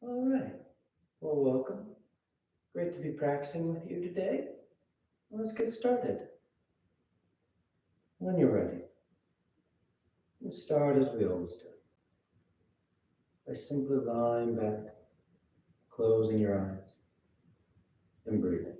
All right. Well, welcome. Great to be practicing with you today. Let's get started. When you're ready, let's start as we always do by simply lying back, closing your eyes, and breathing.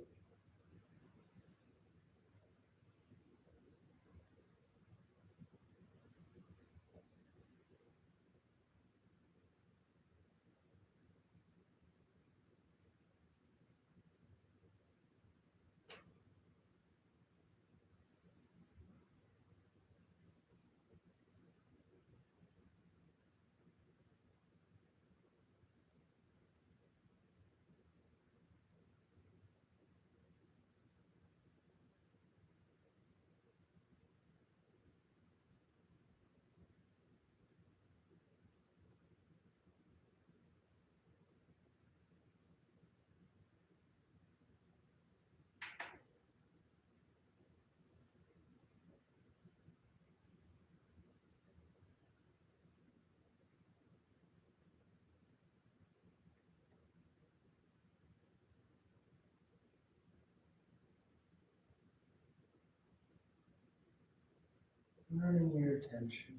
Turning your attention,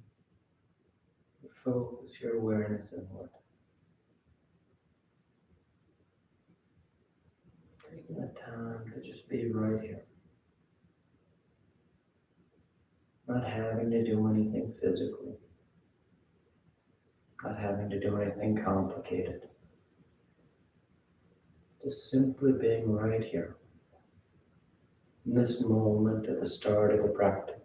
your focus, your awareness inward. Taking the time to just be right here. Not having to do anything physically. Not having to do anything complicated. Just simply being right here. In this moment at the start of the practice.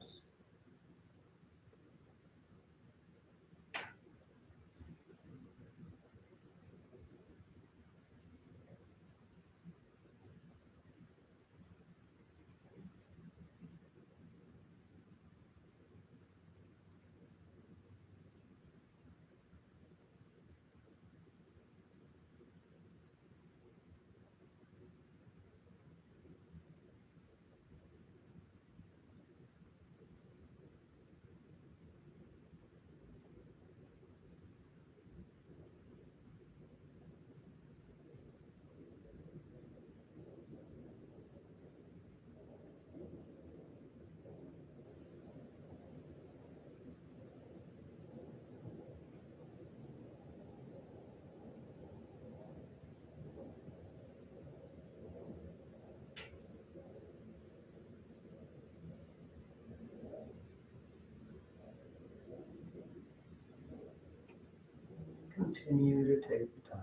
Continue to take the time.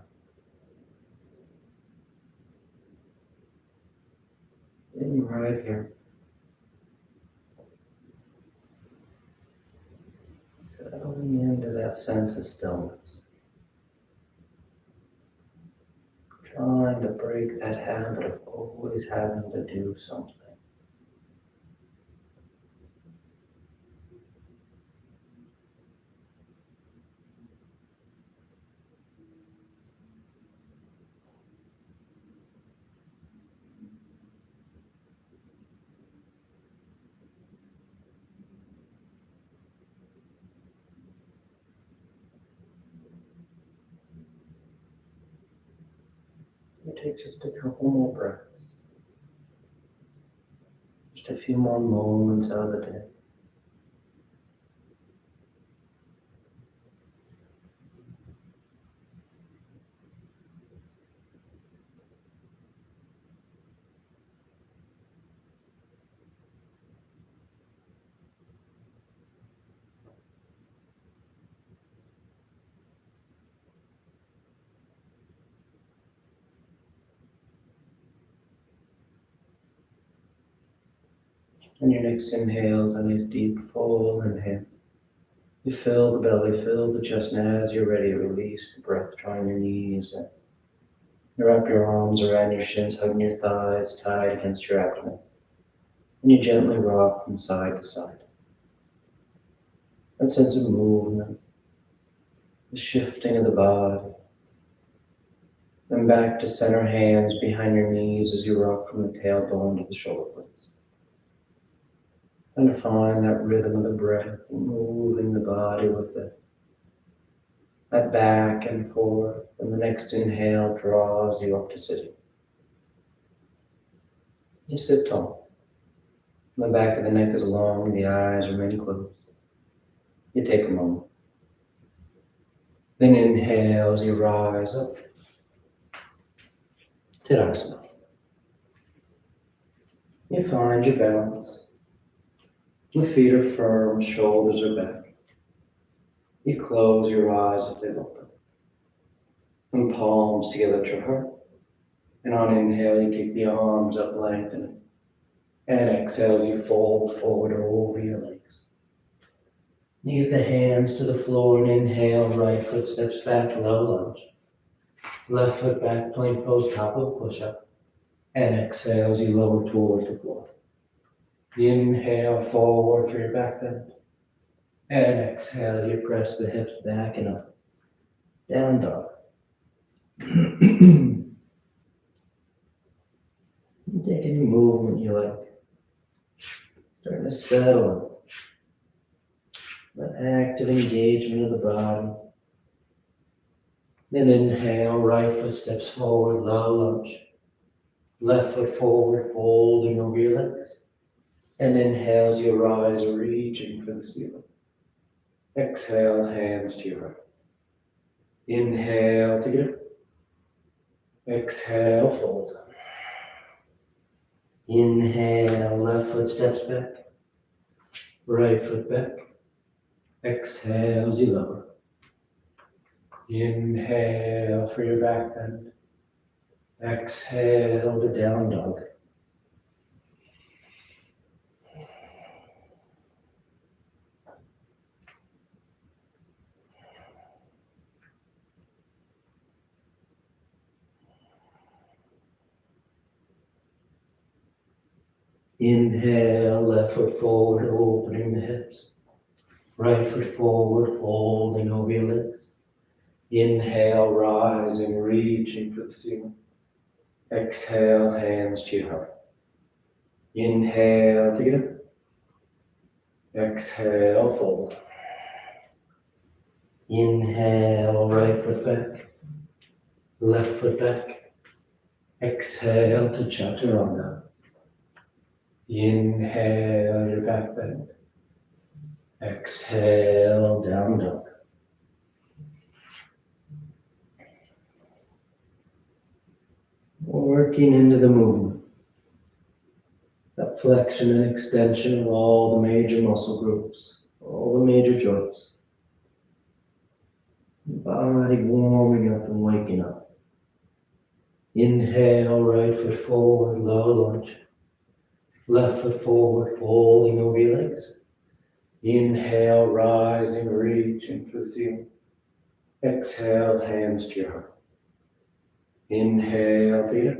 Being right here. Settling into that sense of stillness. Trying to break that habit of always having to do something. It takes just a couple more breaths. Just a few more moments out of the day. And your next inhale is a nice deep full inhale. You fill the belly, fill the chest, and as you're ready, release the breath, drawing your knees in. You wrap your arms around your shins, hugging your thighs tight against your abdomen. And you gently rock from side to side. That sense of movement, the shifting of the body. Then back to center, hands behind your knees as you rock from the tailbone to the shoulder blades. And to find that rhythm of the breath, moving the body with it. that back and forth, and the next inhale draws you up to sitting. You sit tall. The back of the neck is long, the eyes remain closed. You take a moment. Then inhale as you rise up. Tadasana. You find your balance. The feet are firm, shoulders are back. You close your eyes if they open. And palms together at your heart. And on inhale, you keep the arms up lengthening. And exhale as you fold forward over your legs. You get the hands to the floor and inhale, right foot steps back, low lunge. Left foot back, plank pose, top of push-up. And exhale as you lower towards the floor. Inhale forward for your back bend. And exhale, you press the hips back and up. Down dog. Take any movement you like. Starting to settle. That active engagement of the body. Then inhale, right foot steps forward, low lunge. Left foot forward, folding over your legs. And inhale as you rise, reaching for the ceiling. Exhale, hands to your heart. Inhale to get up. Exhale, fold. Inhale, left foot steps back. Right foot back. Exhale as you lower. Inhale for your back bend. Exhale to down dog. Inhale, left foot forward, opening the hips. Right foot forward, folding over your legs. Inhale, rising, reaching for the ceiling. Exhale, hands to your heart. Inhale to get up. Exhale, fold. Inhale, right foot back. Left foot back. Exhale to chaturanga. Inhale, your back bend. Exhale, down dog. Working into the movement. That flexion and extension of all the major muscle groups, all the major joints. The body warming up and waking up. Inhale, right foot forward, low lunge. Left foot forward, folding over your legs. Inhale, rising, reaching for the ceiling. Exhale, hands to your heart. Inhale, feet.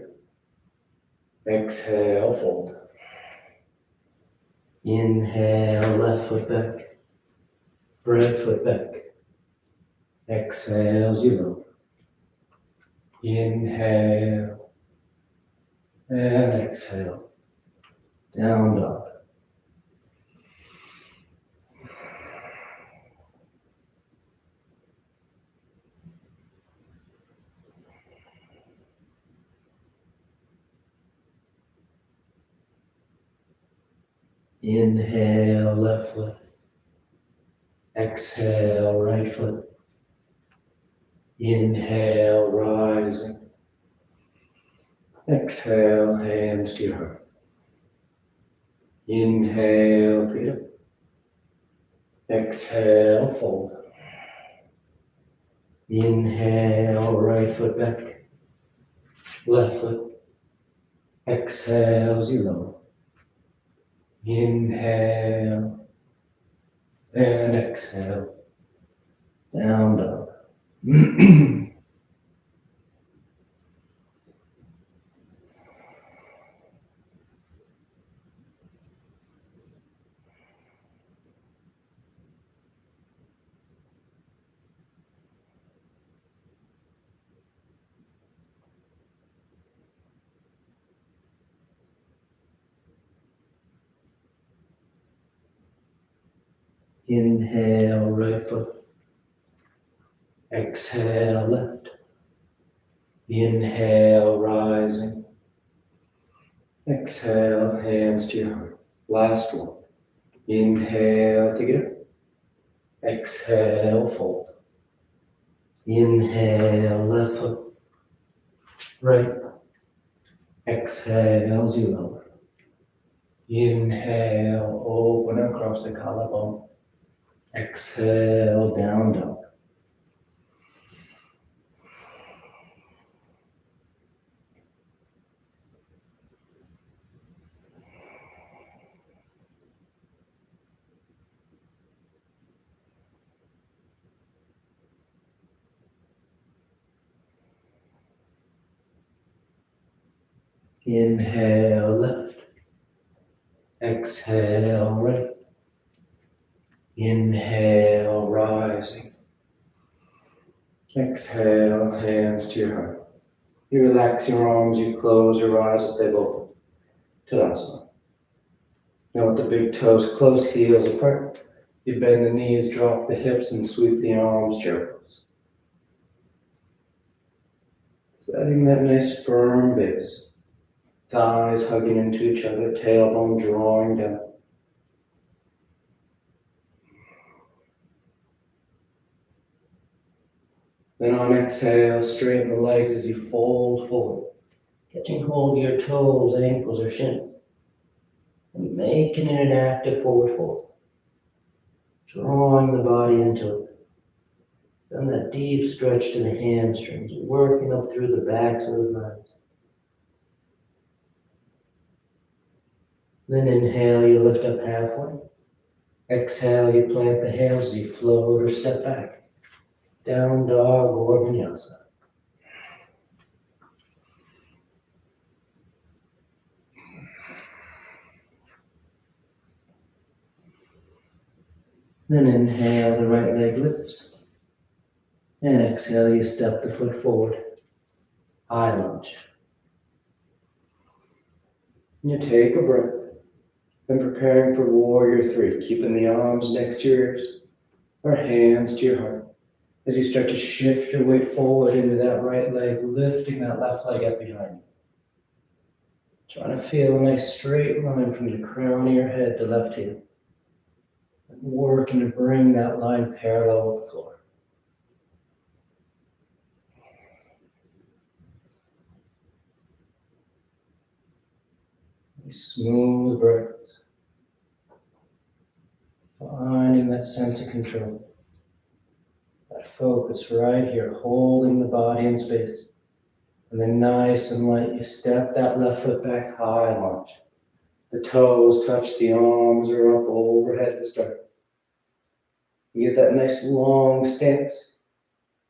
Exhale, fold. Inhale, left foot back. Right foot back. Exhale, zero. Inhale. And exhale. Down dog. Inhale, left foot. Exhale, right foot. Inhale, rising. Exhale, hands to your heart. Inhale, feet up. Exhale, fold. Inhale, right foot back. Left foot. Exhale, zero. Inhale. And exhale. Down dog. Inhale, right foot. Exhale, left. Inhale, rising. Exhale, hands to your heart. Last one. Inhale, take it up. Exhale, fold. Inhale, left foot. Right. Exhale as you lower. Inhale, open across the collarbone. Exhale, down dog. Inhale, left. Exhale, right. Inhale, rising. Exhale, hands to your heart. You relax your arms, you close your eyes if they've opened. Tadasana. Now with the big toes close, heels apart. You bend the knees, drop the hips, and sweep the arms, chair pose. Setting that nice firm base. Thighs hugging into each other, tailbone drawing down. Then on exhale, straighten the legs as you fold forward, catching hold of your toes, ankles, or shins, and making it an active forward fold. Drawing the body into it. Then that deep stretch to the hamstrings, working up through the backs of the thighs. Then inhale, you lift up halfway. Exhale, you plant the hands as you float or step back. Down dog or vinyasa. Then inhale, the right leg lifts. And exhale, you step the foot forward. High lunge. You take a breath. Then preparing for warrior three, keeping the arms next to your ears or hands to your heart. As you start to shift your weight forward into that right leg, lifting that left leg up behind you. Trying to feel a nice straight line from the crown of your head to left heel. Working to bring that line parallel with the floor. Smooth breath. Finding that sense of control. That focus right here, holding the body in space. And then nice and light, you step that left foot back, high lunge. The toes touch the arms or up overhead to start. You get that nice long stance.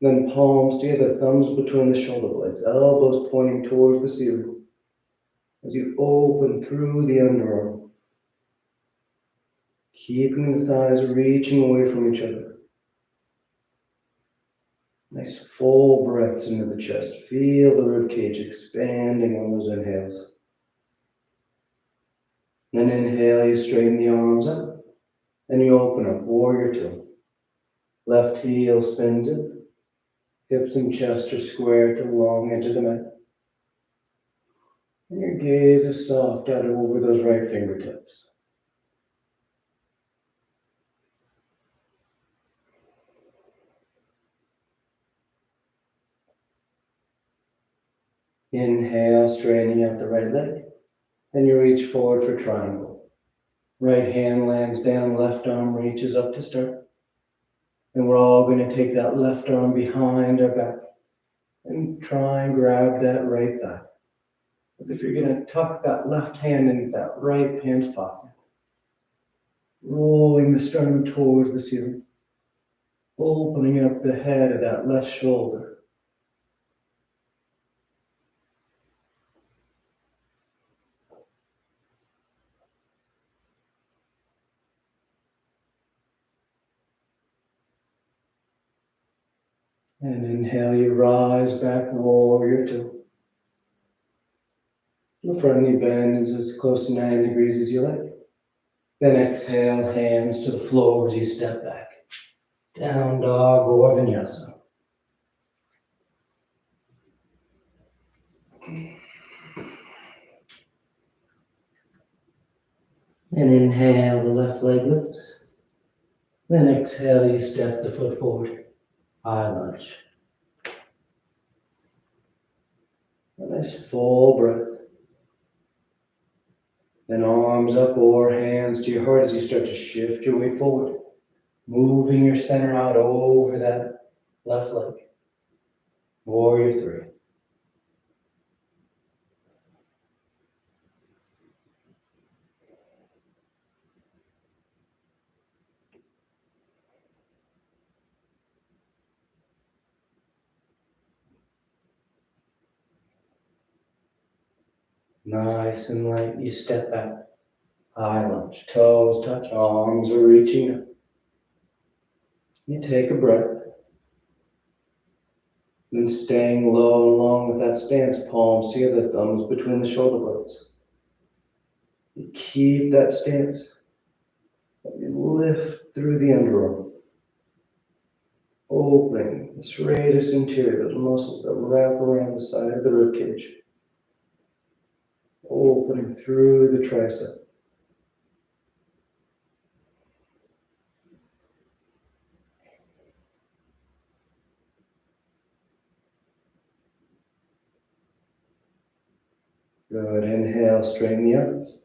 Then palms together, thumbs between the shoulder blades, elbows pointing towards the ceiling. As you open through the underarm. Keeping the thighs reaching away from each other. Nice full breaths into the chest. Feel the ribcage expanding on those inhales. Then inhale, you straighten the arms up. Then you open up, warrior two. Left heel spins it. Hips and chest are square to the long edge of the mat. And your gaze is soft out over those right fingertips. Inhale, straightening out the right leg. Then you reach forward for triangle. Right hand lands down, left arm reaches up to start. And we're all going to take that left arm behind our back and try and grab that right thigh. As if you're going to tuck that left hand into that right pants pocket. Rolling the sternum towards the ceiling. Opening up the head of that left shoulder. And inhale, you rise back, warrior two. The front knee bend is as close to 90 degrees as you like. Then exhale, hands to the floor as you step back. Down dog or vinyasa. And inhale, the left leg lifts. Then exhale, you step the foot forward. High lunge. A nice full breath. Then arms up or hands to your heart as you start to shift your weight forward. Moving your center out over that left leg. Warrior three. Nice and light, you step back. High lunge, toes touch, arms are reaching up. You take a breath. Then staying low and long with that stance, palms together, thumbs between the shoulder blades. You keep that stance. You lift through the underarm. Opening the serratus anterior, the muscles that wrap around the side of the ribcage. Opening through the tricep. Good. Inhale, straighten the arms.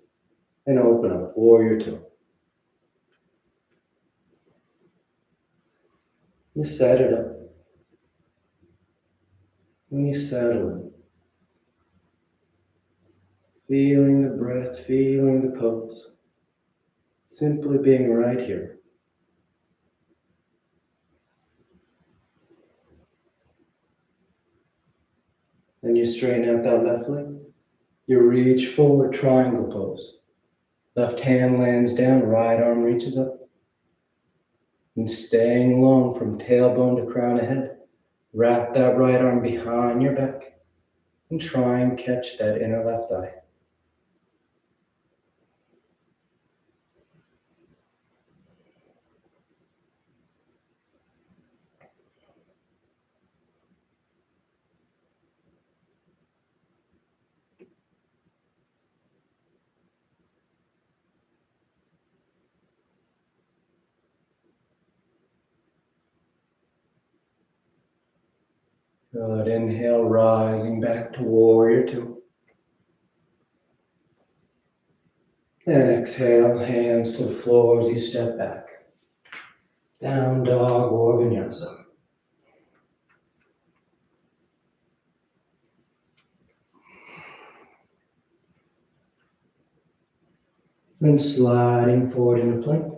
And open up, warrior two. You set it up. When you settle in, feeling the breath, feeling the pose. Simply being right here. Then you straighten out that left leg. You reach forward, triangle pose. Left hand lands down, right arm reaches up. And staying long from tailbone to crown of head. Wrap that right arm behind your back. And try and catch that inner left eye. Good. Inhale, rising back to warrior two. And exhale, hands to the floor as you step back. Down dog or vinyasa. Then sliding forward into plank.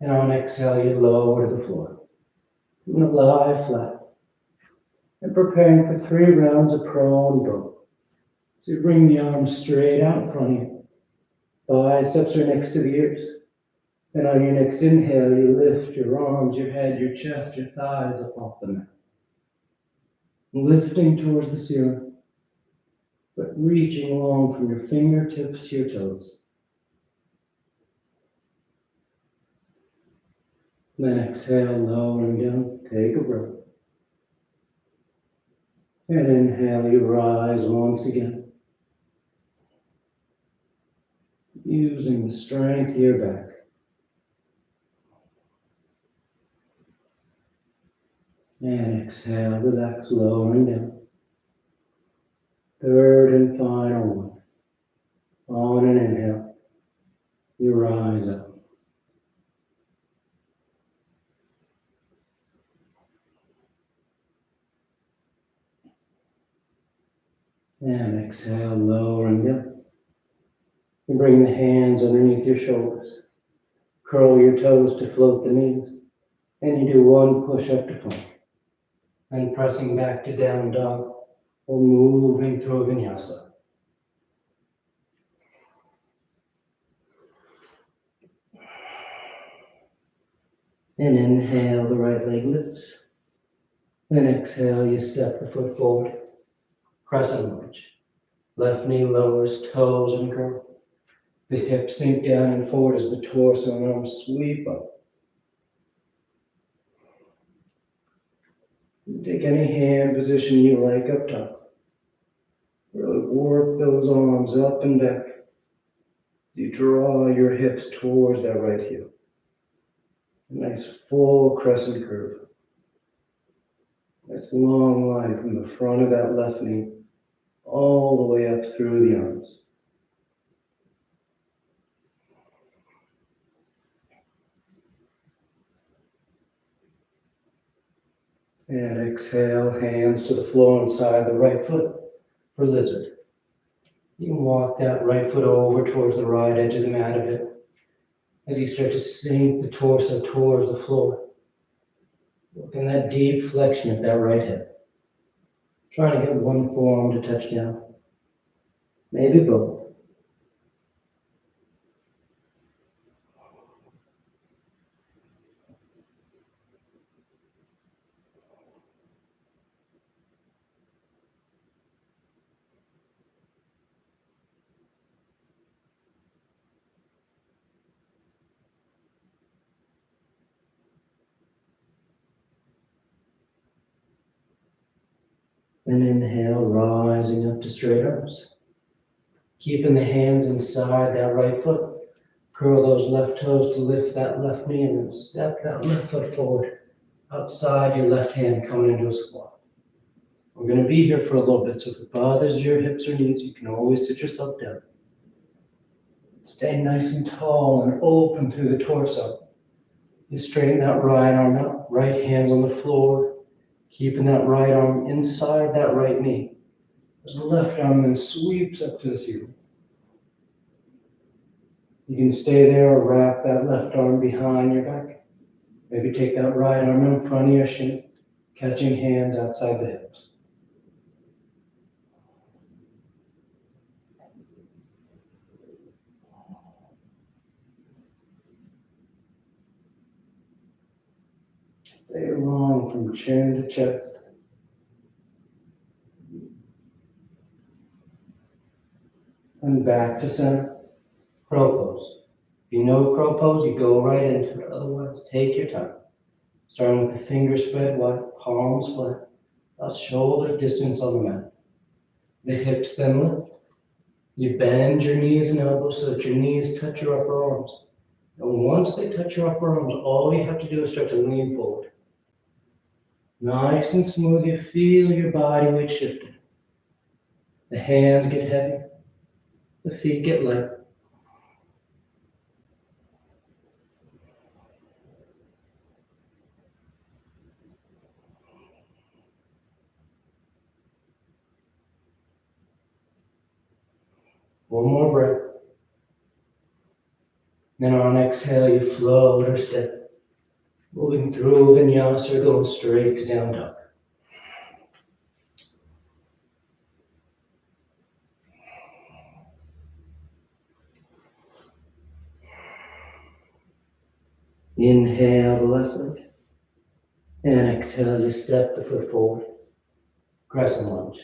And on exhale, you lower to the floor. You're going to lie flat. And preparing for 3 rounds of prone burn. So you bring the arms straight out in front of you. Biceps are next to the ears. And on your next inhale, you lift your arms, your head, your chest, your thighs up off the mat. Lifting towards the ceiling, but reaching long from your fingertips to your toes. Then exhale, lowering down, take a breath. And inhale, you rise once again. Using the strength of your back. And exhale, relax, lowering down. Third and final one. On an inhale, you rise up. And exhale, lowering down. You bring the hands underneath your shoulders. Curl your toes to float the knees. And you do 1 push up to plank. Then pressing back to down dog or moving through a vinyasa. And inhale, the right leg lifts. Then exhale, you step the foot forward. Crescent lunge. Left knee lowers, toes uncurl. The hips sink down and forward as the torso and arms sweep up. Take any hand position you like up top. Really work those arms up and back. You draw your hips towards that right heel. A nice full crescent curve. Nice long line from the front of that left knee all the way up through the arms. And exhale, hands to the floor inside the right foot for lizard. You can walk that right foot over towards the right edge of the mat a bit as you start to sink the torso towards the floor. Working that deep flexion at that right hip. Trying to get one forearm to touch down. Maybe both. And inhale, rising up to straight arms. Keeping the hands inside that right foot. Curl those left toes to lift that left knee and then step that left foot forward. Outside your left hand coming into a squat. We're going to be here for a little bit, so if it bothers your hips or knees, you can always sit yourself down. Stay nice and tall and open through the torso. You straighten that right arm out, right hand's on the floor, keeping that right arm inside that right knee. As the left arm then sweeps up to the ceiling. You can stay there or wrap that left arm behind your back. Maybe take that right arm in front of your shin, catching hands outside the hips. Stay long from chin to chest. And back to center. Crow pose. If you know crow pose, you go right into it. Otherwise, take your time. Starting with the fingers spread wide, palms flat, about shoulder distance on the mat. The hips then lift. You bend your knees and elbows so that your knees touch your upper arms. And once they touch your upper arms, all you have to do is start to lean forward. Nice and smooth, you feel your body weight shifting. The hands get heavy, the feet get light. One more breath. Then on exhale, you float or step, moving through vinyasa or going straight to down dog. Inhale the left leg, and exhale, you step the foot forward. Crescent lunge.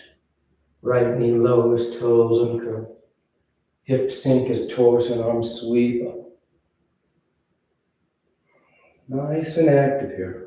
Right knee lowers, toes uncurl. Hips sink as torso and arms sweep up. Nice and active here.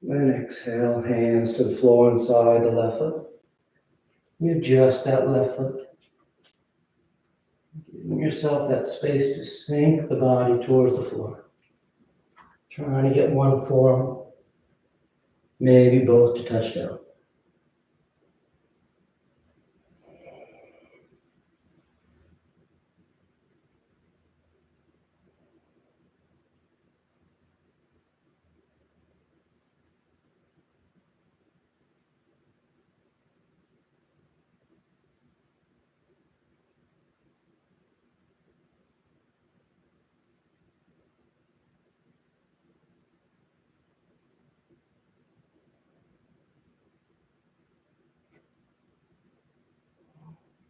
Then exhale, hands to the floor inside the left foot. You adjust that left foot. Giving yourself that space to sink the body towards the floor. Trying to get one forearm, maybe both to touch down.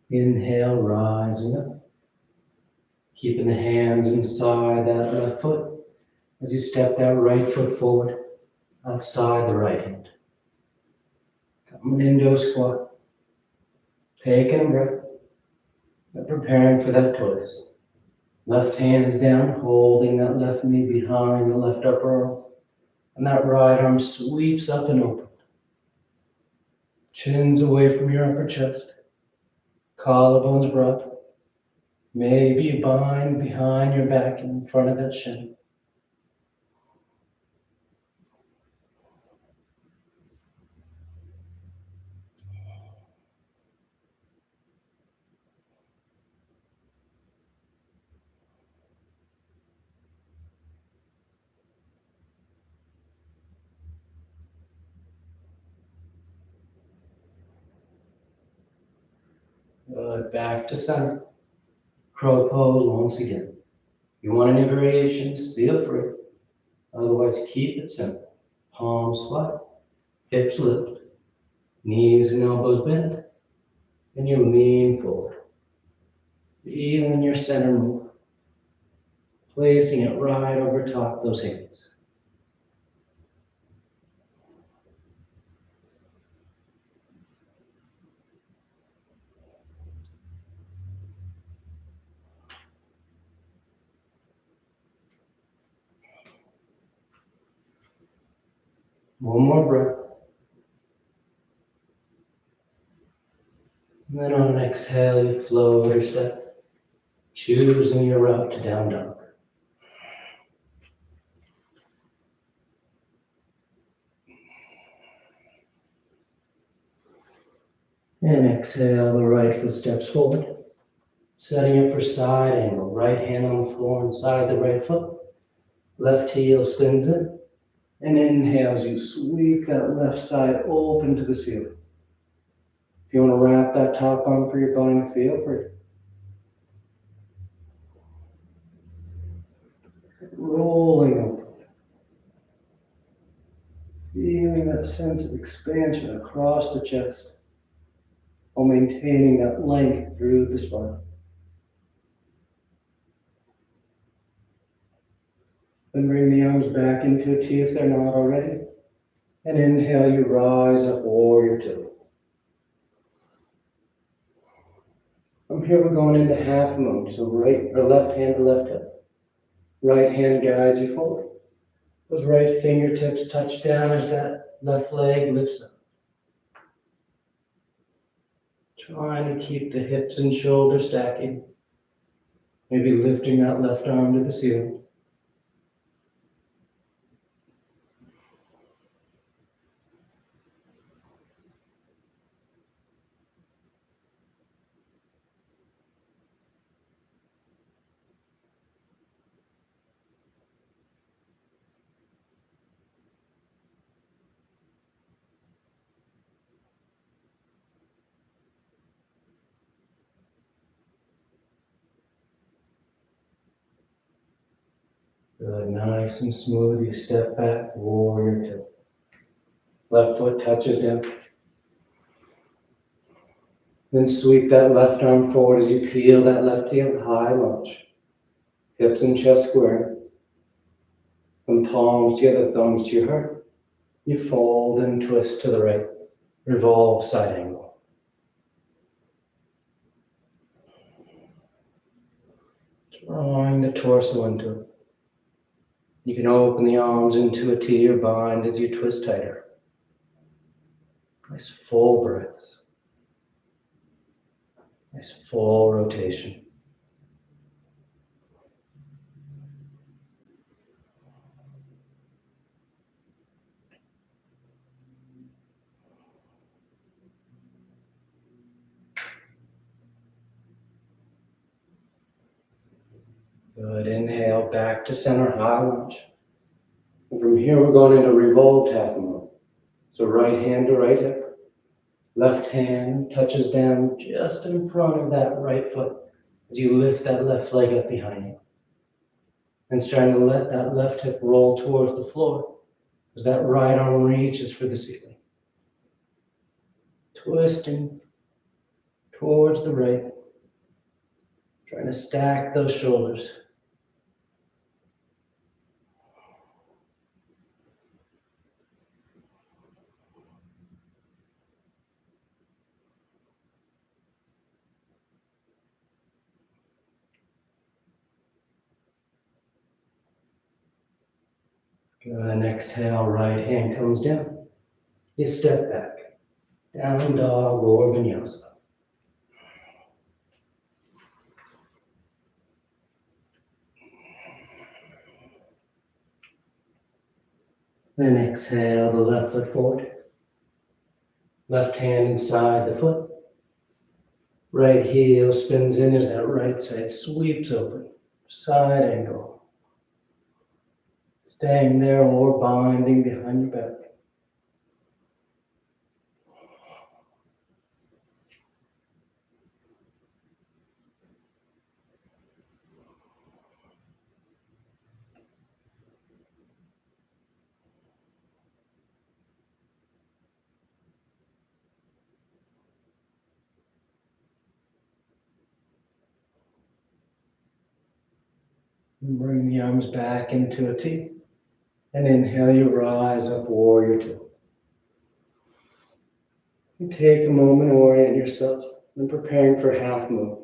Inhale, rising up. Keeping the hands inside that left foot. As you step that right foot forward, outside the right hand. Coming into a squat. Taking a breath. And preparing for that twist. Left hand is down, holding that left knee behind the left upper arm. And that right arm sweeps up and open. Chin's away from your upper chest. Collarbones broad. Maybe you bind behind your back in front of that shin. Good. Back to center. Crow pose once again. If you want any variations, feel free. Otherwise, keep it simple. Palms flat, hips lift, knees and elbows bent, and you lean forward. Feeling your center move, placing it right over top those hands. One more breath. And then on an exhale, you float or step, choosing your route to down dog. And exhale, the right foot steps forward, setting up for side angle. Right hand on the floor inside the right foot. Left heel spins in. And inhale as you sweep that left side open to the ceiling. If you want to wrap that top arm for your bind, feel free. Rolling open. Feeling that sense of expansion across the chest while maintaining that length through the spine. Then bring the arms back into a T if they're not already. And inhale, you rise up, warrior two. From here, we're going into half moon. So right or left hand to left hip. Right hand guides you forward. Those right fingertips touch down as that left leg lifts up. Trying to keep the hips and shoulders stacking. Maybe lifting that left arm to the ceiling. Good, nice and smooth. You step back, warrior two. Left foot touches down. Then sweep that left arm forward as you peel that left heel, high lunge. Hips and chest square. From palms together, thumbs to your heart. You fold and twist to the right. Revolve side angle. Drawing the torso into it. You can open the arms into a T or bind as you twist tighter. Nice full breaths. Nice full rotation. Good, inhale back to center, high lunge. And from here we're going into revolved half moon. So right hand to right hip. Left hand touches down just in front of that right foot as you lift that left leg up behind you. And starting to let that left hip roll towards the floor as that right arm reaches for the ceiling. Twisting towards the right. Trying to stack those shoulders. Good, and exhale, right hand comes down. You step back, down dog or vinyasa. Then exhale the left foot forward. Left hand inside the foot. Right heel spins in as that right side sweeps open. Side angle. Staying there or binding behind your back. And bring the arms back into a T. And inhale, you rise up, warrior two. You take a moment to orient yourself and preparing for half moon.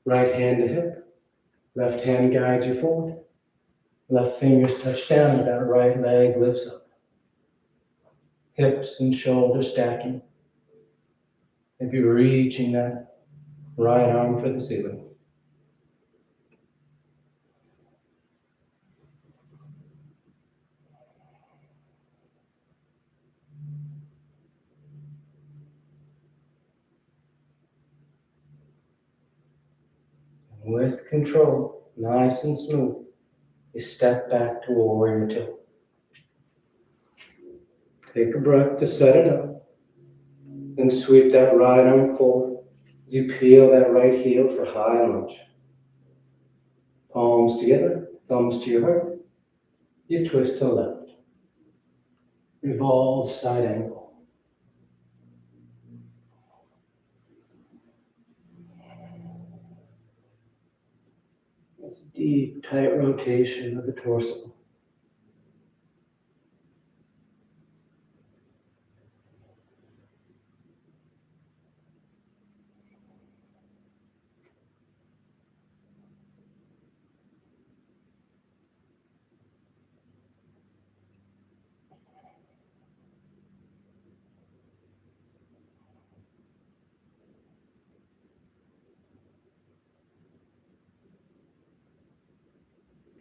Right hand to hip, left hand guides you forward. Left fingers touch down as that right leg lifts up. Hips and shoulders stacking. Maybe reaching that right arm for the ceiling. With control, nice and smooth, you step back to warrior two. Take a breath to set it up. Then sweep that right arm forward as you peel that right heel for high lunge. Palms together, thumbs to your heart. You twist to the left. Revolve side angle. That's deep, tight rotation of the torso.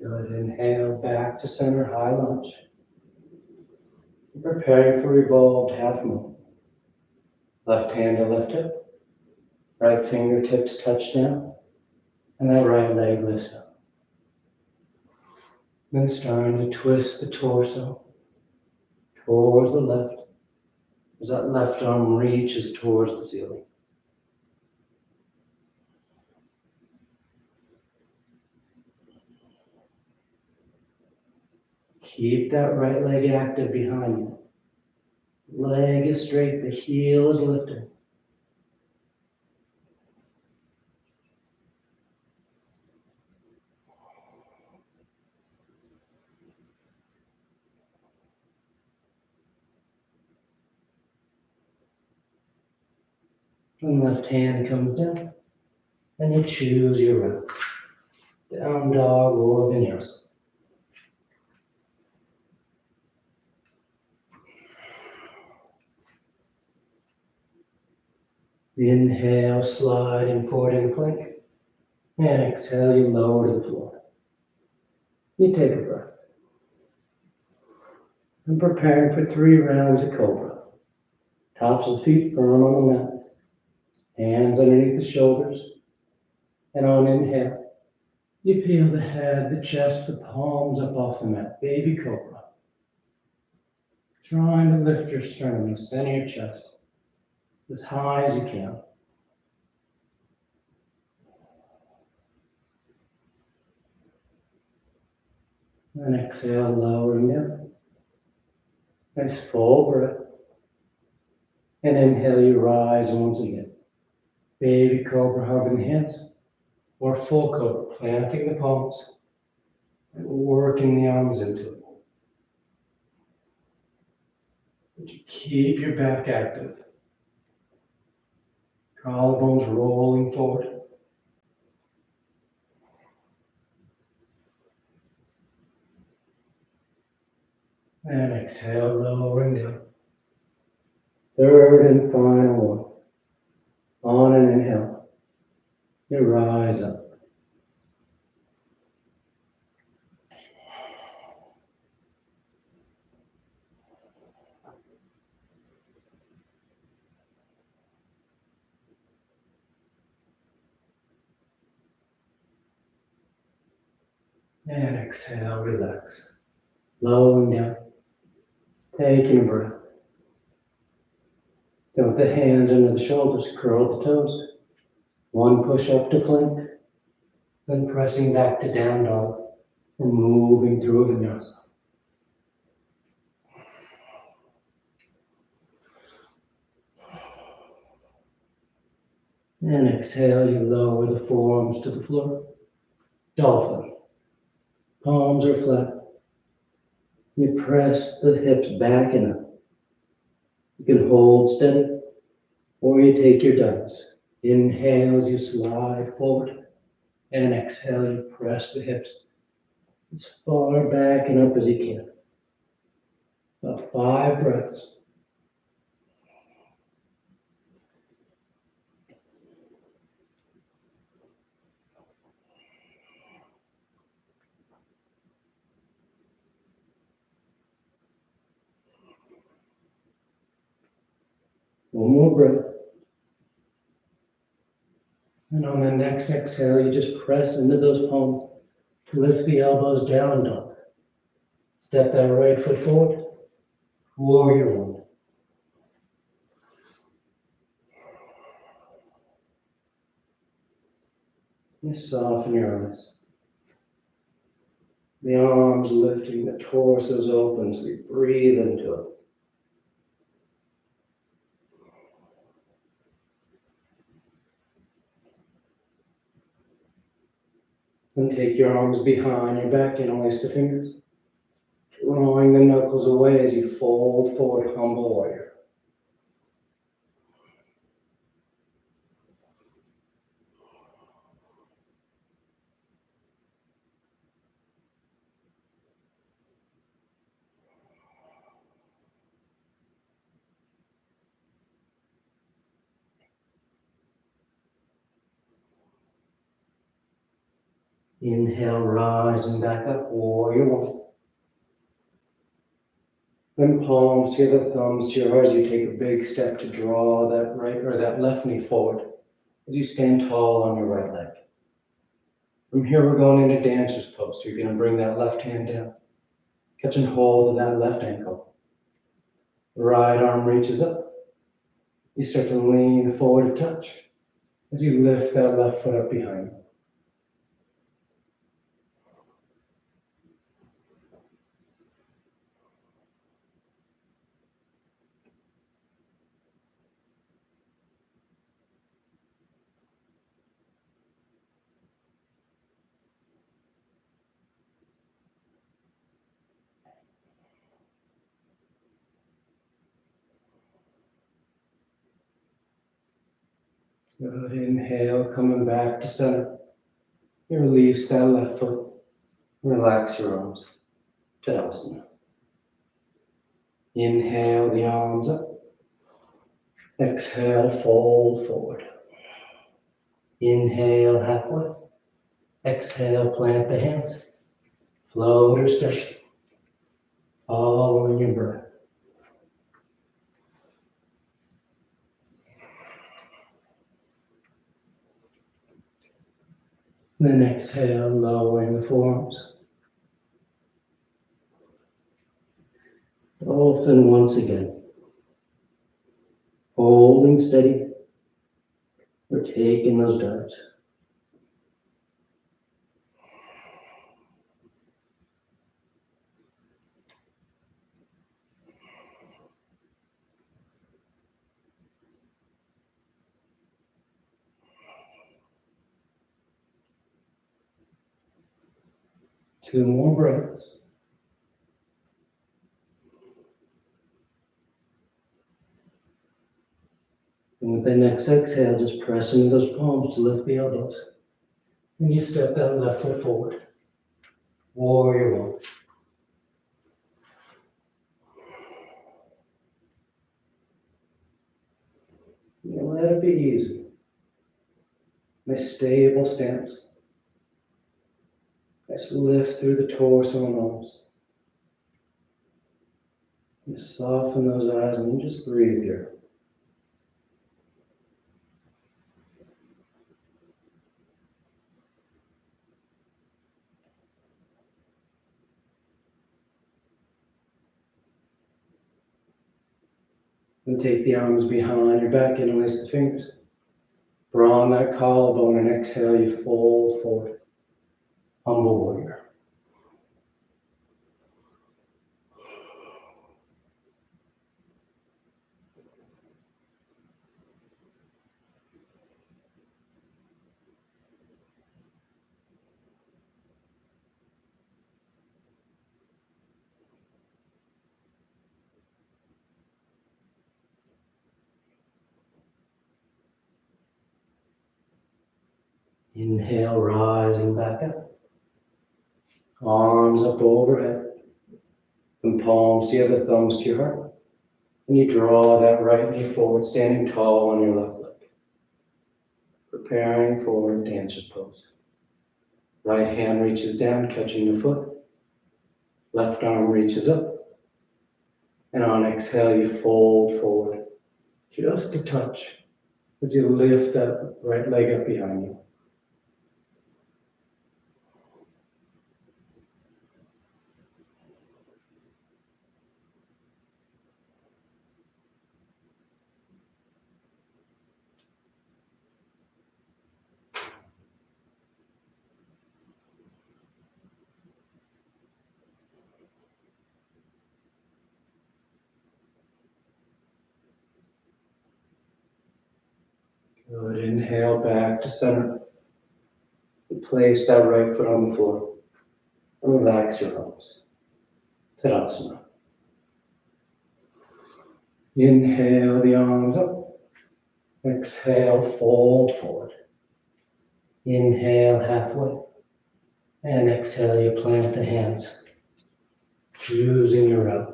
Good, inhale back to center, high lunge. Preparing for revolved half moon. Left hand to left hip. Right fingertips touch down. And that right leg lifts up. Then starting to twist the torso towards the left. As that left arm reaches towards the ceiling. Keep that right leg active behind you. Leg is straight, the heel is lifted. And left hand comes down. And you choose your route. Down dog or vinyasa. Inhale, sliding forward in plank. And exhale, you lower to the floor. You take a breath. And preparing for 3 rounds of cobra. Tops of feet firm on the mat. Hands underneath the shoulders. And on inhale, you peel the head, the chest, the palms up off the mat. Baby cobra. Trying to lift your sternum, center your chest as high as you can. And exhale, lowering down. Nice full breath. And inhale, you rise once again. Baby cobra, hugging the hands. Or full cobra, planting the palms and working the arms into it. But you keep your back active. Collarbones rolling forward. And exhale, lowering down. Third and final one. On an inhale, you rise up. And exhale, relax. Lowering down. Taking a breath. Then with the hands under the shoulders, curl the toes. One push up to plank. Then pressing back to down dog. And moving through vinyasa. And exhale, you lower the forearms to the floor. Dolphin. Palms are flat. You press the hips back and up. You can hold steady, or you take your dives. Inhale as you slide forward, and exhale, you press the hips as far back and up as you can. About 5 breaths. One more breath. And on the next exhale, you just press into those palms. Lift the elbows down, dog. Step that right foot forward. Warrior one. You soften your eyes. The arms lifting, the torso's open, so you breathe into it. And take your arms behind your back, interlace the fingers. Drawing the knuckles away as you fold forward, humble warrior. Inhale, rising back up, warrior one. Then palms together, thumbs to your eyes. You take a big step to draw that right or that left knee forward as you stand tall on your right leg. From here, we're going into dancer's pose. So you're going to bring that left hand down, catching hold of that left ankle. The right arm reaches up. You start to lean forward a touch as you lift that left foot up behind you. Good. Inhale, coming back to center. You release that left foot. Relax your arms. Tadasana. Inhale the arms up. Exhale, fold forward. Inhale halfway. Exhale, plant the hands. Float or step. Following your breath. Then exhale, lowering the forearms. Dolphin once again. Holding steady. We're taking those dives. Two more breaths. And with the next exhale, just press into those palms to lift the elbows. And you step that left foot forward. Warrior one. You let it be easy. Nice stable stance. Just lift through the torso and arms. Just soften those eyes and just breathe here. And take the arms behind your back, interlace the fingers. Draw on that collarbone and exhale, you fold forward. Humble warrior. Inhale, rising back up. Arms up overhead. From palms to the other, thumbs to your heart. And you draw that right knee forward, standing tall on your left leg. Preparing for dancer's pose. Right hand reaches down, catching the foot. Left arm reaches up. And on exhale, you fold forward. Just a touch as you lift that right leg up behind you. Good. Inhale back to center. Place that right foot on the floor. And relax your arms. Tadasana. Inhale the arms up. Exhale, fold forward. Inhale halfway. And exhale, you plant the hands. Choosing your route.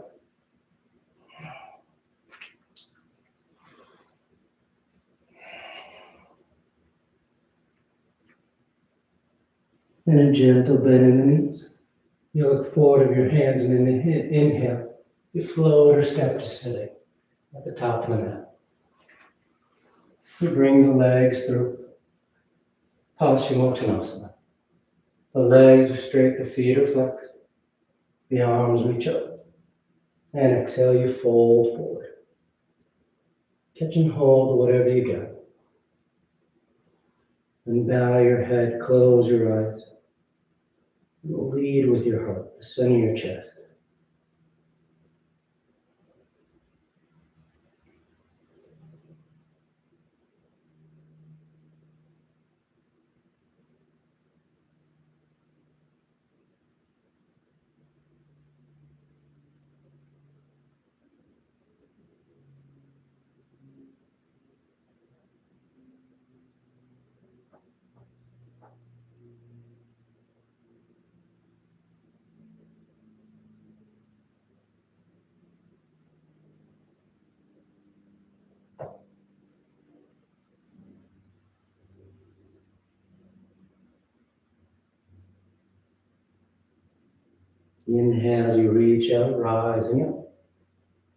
And a gentle bend in the knees. You look forward of your hands and inhale. You float or step to sitting at the top of the mat. You bring the legs through Paschimottanasana. The legs are straight, the feet are flexed. The arms reach up. And exhale, you fold forward. Catch and hold whatever you got. And bow your head, close your eyes. Lead with your heart, the center of your chest. Inhale as you reach out, rising up.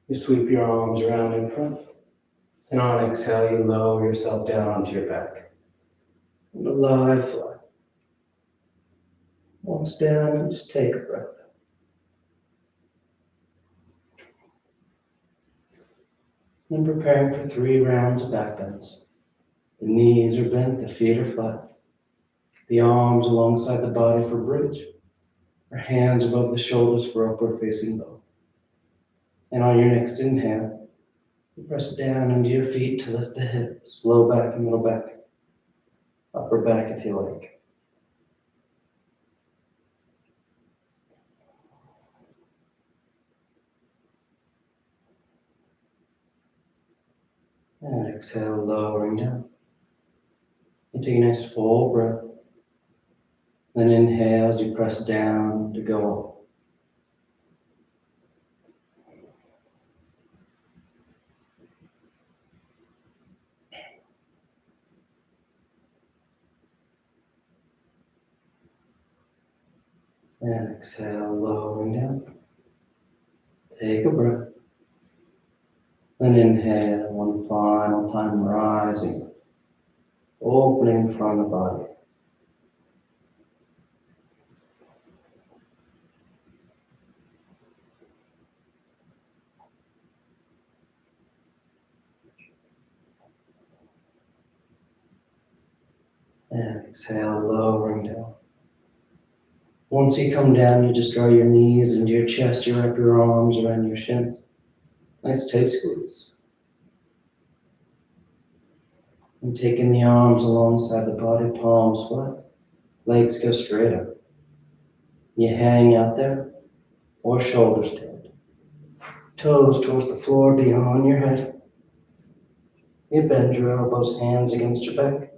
You sweep your arms around in front. And on exhale, you lower yourself down onto your back. And a live fly. Once down, just take a breath. And preparing for 3 rounds of back bends. The knees are bent, the feet are flat. The arms alongside the body for bridge. Or hands above the shoulders for upward facing dog. And on your next inhale, you press down into your feet to lift the hips, low back and middle back. Upper back if you like. And exhale, lowering down. And take a nice full breath. Then inhale as you press down to go up. And exhale, lowering down. Take a breath. Then inhale one final time, rising, opening from the body. And exhale, lowering down. Once you come down, you just draw your knees into your chest, you wrap your arms around your shins. Nice tight squeeze. And taking the arms alongside the body, palms flat, legs go straight up. You hang out there, or shoulders stand. Toes towards the floor beyond your head. You bend your elbows, hands against your back,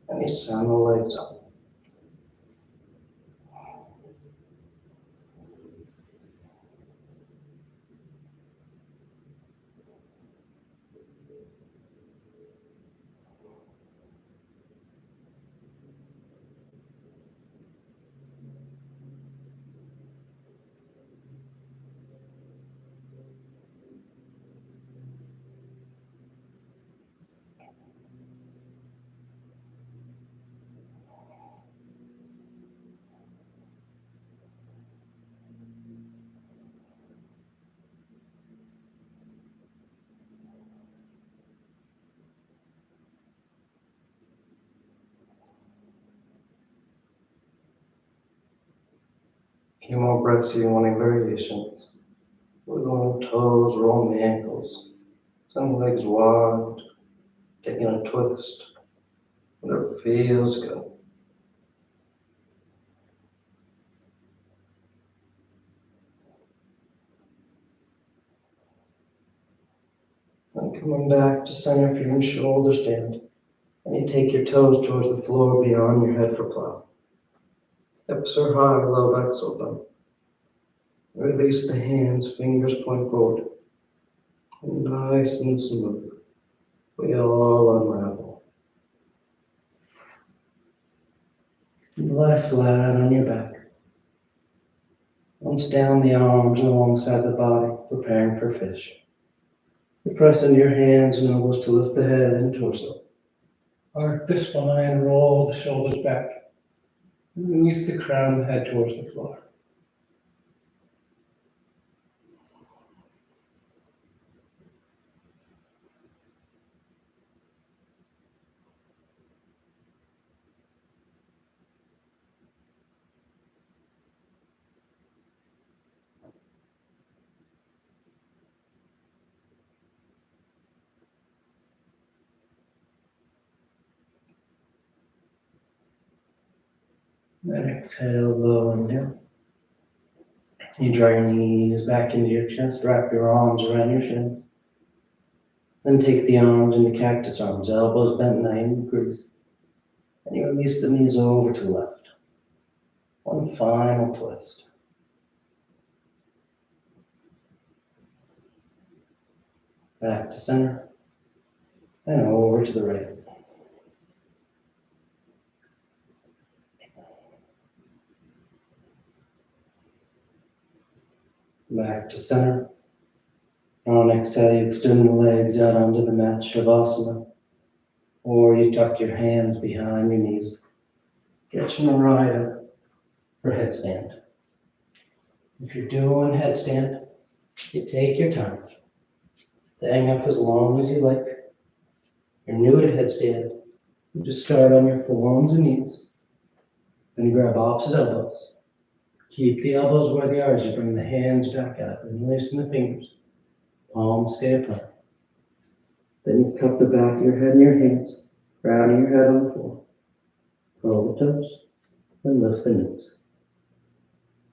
and you send the legs up. A few more breaths here, wanting variations. Wiggling the toes, rolling the ankles. Send the legs wide, taking a twist. Whatever feels good. And coming back to center, feet and shoulders stand. And you take your toes towards the floor beyond your head for plow. Hips are high, low back's open. Release the hands, fingers point forward. Nice and smooth. We all unravel. Lie flat on your back. Once down the arms and alongside the body, preparing for fish. You press into your hands and elbows to lift the head and torso. Arc the spine, roll the shoulders back. Release the crown, head towards the floor. Then exhale, lowering down. You draw your knees back into your chest, wrap your arms around your shins. Then take the arms into cactus arms, elbows bent 90 degrees. And you release the knees over to the left. One final twist. Back to center. And over to the right. Back to center. On exhale, you extend the legs out onto the mat, Shavasana. Or you tuck your hands behind your knees. Get your right up for headstand. If you're doing headstand, you take your time. Staying up as long as you like. If you're new to headstand, you just start on your forearms and knees. Then you grab opposite elbows. Keep the elbows where they are as you bring the hands back up and loosen the fingers. Palms stay apart. Then you cup the back of your head in your hands, grounding your head on the floor. Curl the toes and lift the knees.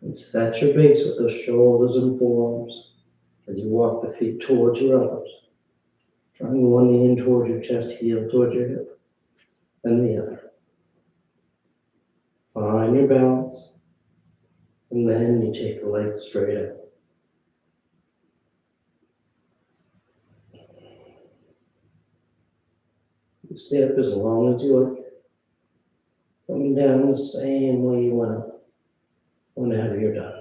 And set your base with those shoulders and forearms as you walk the feet towards your elbows. Drawing one knee in towards your chest, heel towards your hip, then the other. Find your balance, and then you take the legs straight up. You stay up as long as you like, coming down the same way you went up. whenever you're done.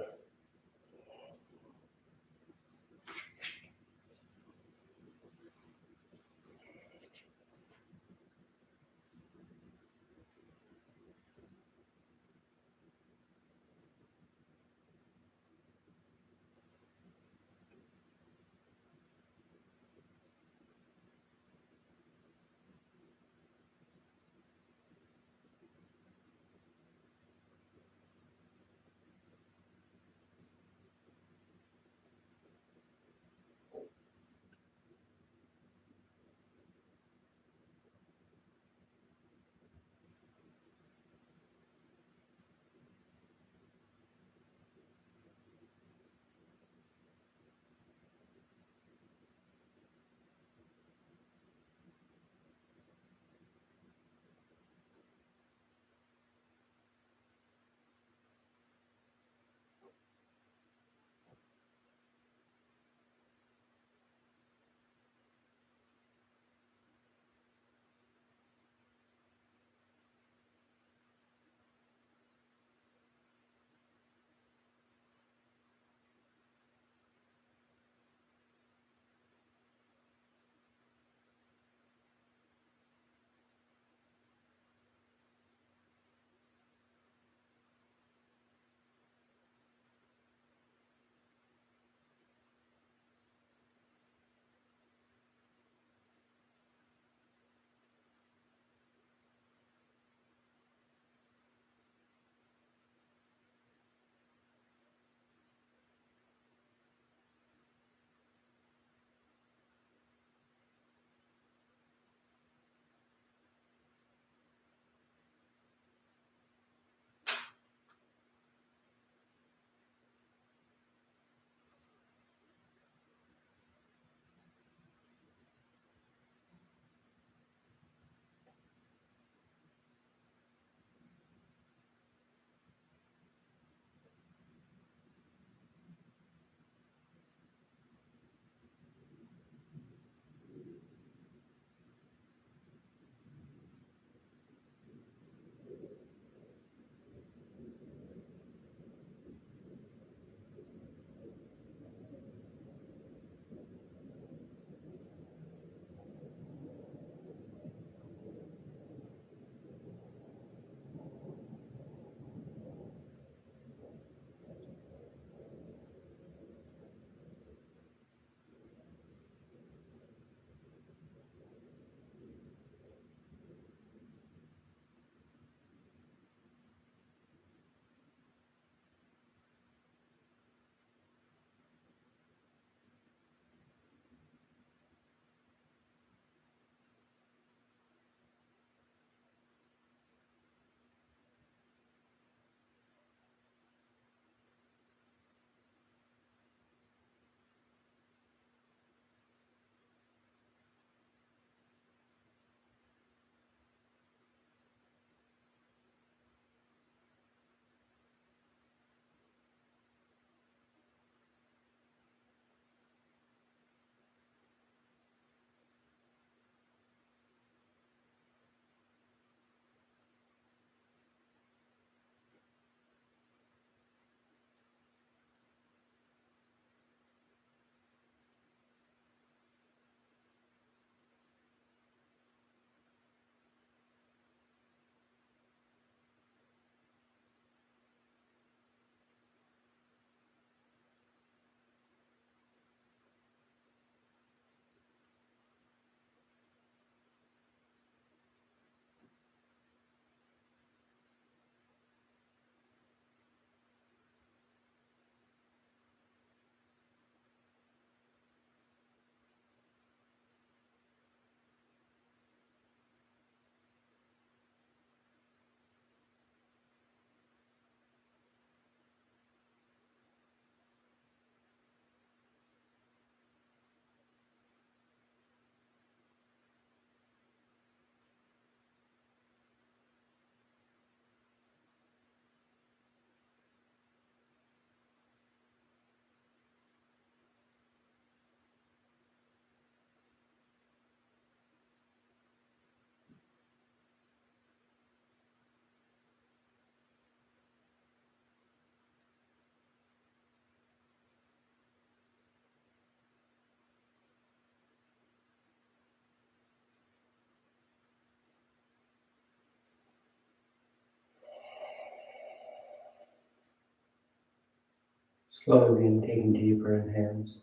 Slowly begin taking deeper inhales,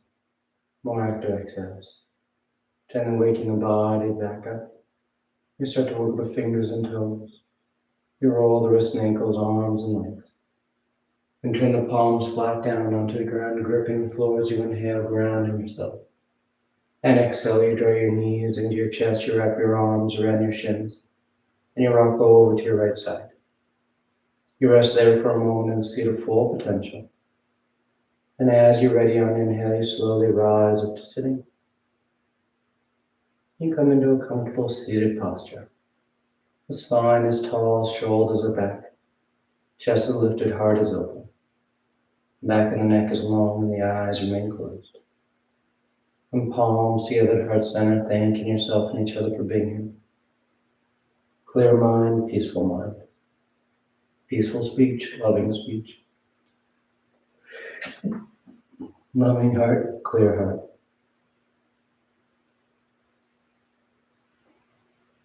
more active exhales. Gently waking the body back up. You start to work the fingers and toes. You roll the wrists and ankles, arms and legs. And turn the palms flat down onto the ground, gripping the floor as you inhale, grounding yourself. And exhale, you draw your knees into your chest, you wrap your arms around your shins, and you rock over to your right side. You rest there for a moment in a seat of full potential. And as you're ready on inhale, you slowly rise up to sitting. You come into a comfortable seated posture. The spine is tall, shoulders are back, chest is lifted, heart is open. Back of the neck is long and the eyes remain closed. And palms together at heart center, thanking yourself and each other for being here. Clear mind, peaceful mind. Peaceful speech, loving speech. Loving heart, clear heart.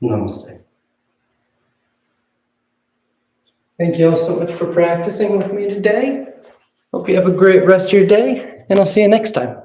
Namaste. Thank you all so much for practicing with me today. Hope you have a great rest of your day, and I'll see you next time.